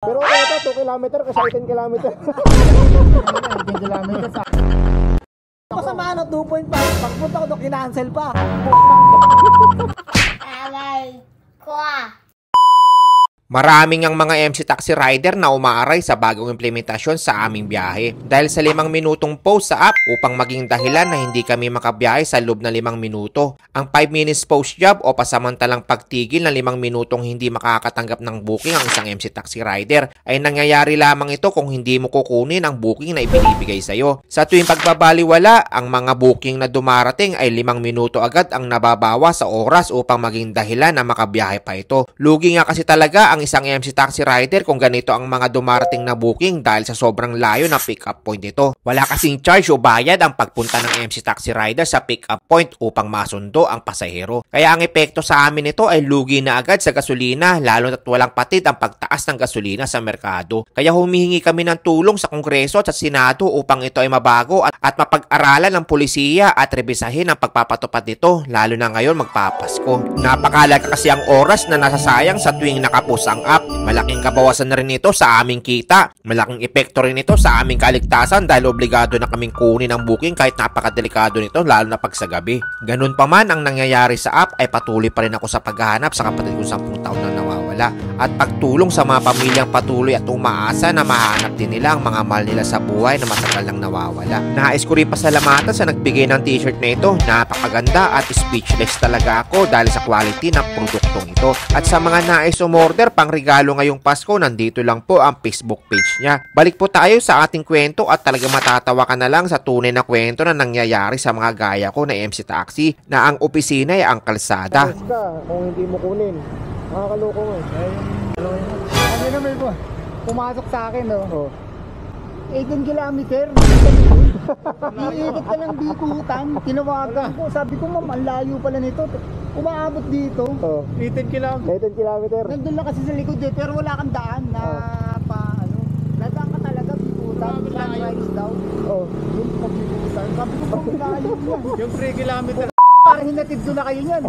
Pero okay ito, 2 kilometer kasi 18 kilometer. 18 kilometers. Masama 2.5. Pagpunta ko doon, kinancel pa. Aray ko ah. Maraming ang mga MC taxi rider na umaaray sa bagong implementasyon sa aming biyahe dahil sa 5 minutong post sa app upang maging dahilan na hindi kami makabiyahe sa loob ng 5 minuto. Ang 5 minutes post job o pasamantalang pagtigil ng 5 minutong hindi makakatanggap ng booking ang isang MC taxi rider ay nangyayari lamang ito kung hindi mo kukunin ang booking na ibinibigay sa iyo. Sa tuwing pagbabaliwala, ang mga booking na dumarating ay 5 minuto agad ang nababawa sa oras upang maging dahilan na makabiyahe pa ito. Lugi nga kasi talaga ang isang MC taxi rider kung ganito ang mga dumarating na booking dahil sa sobrang layo ng pick-up point ito. Wala kasing charge o bayad ang pagpunta ng MC taxi rider sa pick-up point upang masundo ang pasahero. Kaya ang epekto sa amin ito ay lugi na agad sa gasolina, lalo na't walang patid ang pagtaas ng gasolina sa merkado. Kaya humihingi kami ng tulong sa Kongreso at sa Senado upang ito ay mabago at mapag-aralan ng pulisiya at rebisahin ang pagpapatupad nito, lalo na ngayon magpapasko. Napakalaga kasi ang oras na nasasayang sa tuwing nakapos ang app. Malaking kabawasan na rin ito sa aming kita. Malaking epekto rin ito sa aming kaligtasan dahil obligado na kaming kunin ang booking kahit napakadelikado nito, lalo na pag sa gabi. Ganun pa man ang nangyayari sa app ay patuloy pa rin ako sa paghahanap sa kapatid ko 10 taon na nawawala at pagtulong sa mga pamilyang patuloy at umaasa na mahanap din nila ang mga mahal nila sa buhay na matagal nang nawawala. Nais ko rin pasalamatan sa nagbigay ng t-shirt na ito. Napakaganda at speechless talaga ako dahil sa quality ng produktong ito. At sa mga nais umorder pang regalo ngayong Pasko, nandito lang po ang Facebook page niya. Balik po tayo sa ating kwento at talaga matatawa ka na lang sa tunay na kwento na nangyayari sa mga gaya ko na MC Taxi na ang opisina ay ang kalsada. Ayos ka kung hindi mo kunin. Nakakaloko mo. Ano naman po? Pumasok sa akin, no? Oh. 18 kilometer. Iikot ka lang bikutan. Tinawagan ko. Sabi ko, ma'am, ang layo pala nito. Umaabot dito. Oh. 18 kilometer. 18 kilometer. Nandun lang kasi sa likod eh, pero wala kang daan na nadaan ka talaga bikutan. Sunrise daw. Oh. Yun, pagbikutan. Sabi ko, pag layo yan. Yung 3 kilometer. Parang hinatid ko na kayo yan.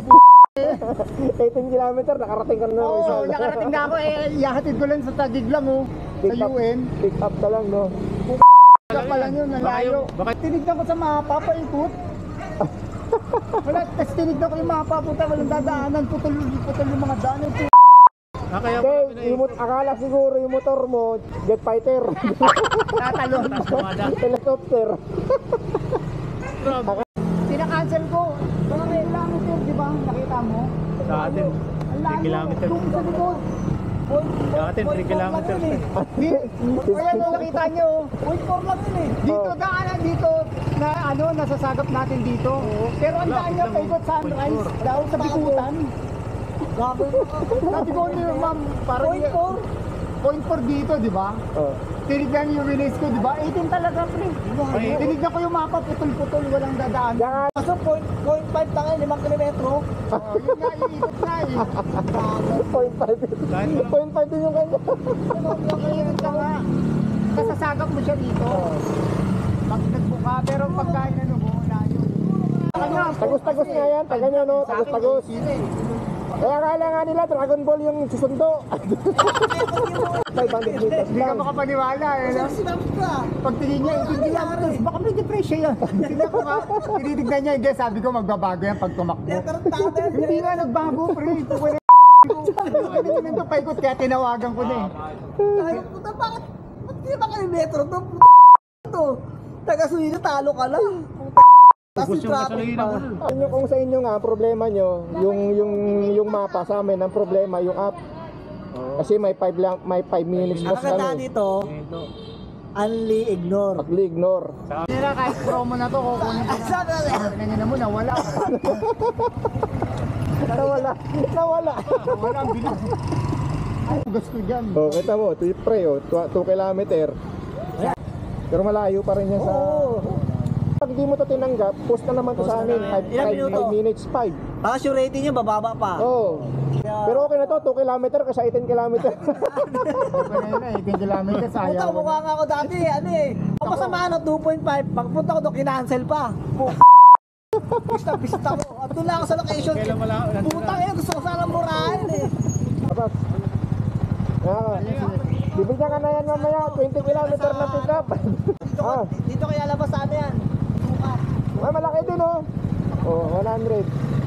18 kilometer, nakarating ka na ng isa. Oo, nakarating na ako eh. Ihahatid ko lang sa Taguig lang, oh. Sa Pick up. UN. Pick up ka lang, no? Wala pa lang yun, nalayo. Tinignan ko sa mapa, paikot. Wala, tapos tinignan ko yung mapa, puta, walang dadaanan, putol yung mga daan. Okay, akala siguro yung motor mo, jet fighter. Tatalon. Helicopter. Pinakancel ko. Mga kilometer, di ba? Nakita mo? Sa atin, Ang layo. 3 kilometer. Doon sa likod. Sa atin, 3 kilometer. Ayan mo, nakita nyo. 0.4 lang yun eh. Dito, daanan dito, na ano, nasasagap natin dito. Pero ang daan niya, paikot sunrise, daw sa bikutan. Sabi ko niyo, ma'am, parang 0.4 dito, di ba? Oh. Tinignan niyo yung release ko, di ba? 18 talaga, pre. Tinignan ko yung mapa, putol-putol, walang dadaan. Kaso 0.5 tangay, 5 kilometro. Yun nga, iikot na eh. 0.5. 0.5 din yung kanya. Iikot ka nga. Kasasagap mo siya dito. Pag nagbuka, pero pagkain ano mo, layo. Tagos-tagos nga yan, taga nyo, no? Tagos-tagos. Kaya akala nga nila, Dragon Ball yung susundo. 500 meters Hindi ka lang. makapaniwala eh. No? Sinabi ka. Pagtingin niya, 18 kilometers, baka may depression yan. Tingnan ko nga, tinitignan niya, hindi, sabi ko magbabago yan pag tumakbo. Hindi nga nagbago, pre. Ano yun ito, paikot, kaya tinawagan ko na eh. Ay, puta, bakit? Ba't di ba kilometro to? Ito. Taga-Suino, talo ka lang. Tapos yung traffic pa. Kung sa inyo nga, problema nyo, yung mapa sa amin, ang problema, yung app. Kasi may 5 minutes Ang boss kagandaan kami. dito, only ignore. Pag-ignore. Hindi na kahit promo na to, kukunin ko na. Sabi na Tingnan niyo na, wala. Nawala. Wala ang bilis. Ay, ugas ko dyan. Oh, kita mo, pre, 2 kilometer. Pero malayo pa rin yan sa... Pag di mo to tinanggap, post na naman to sa amin. 5 minutes, 5. Tapos yung rating niya, bababa pa. Oh. Pero okay na to, 2 kilometer kasi 18 kilometer. Ano yun eh, 18 kilometers, Puta, ayaw. mukha nga ako dati, ano eh. Masama 2.5, pagpunta ko doon, kinancel pa. Pista ko. At doon lang ako sa location. Puta, gusto ko sanang murahin eh. Tapos, Bibigyan ka na yan mamaya, 20 kilometer na pick up. Ah, Dito kaya labas sa ano yan? Sukat. malaki din oh. Oh, 100.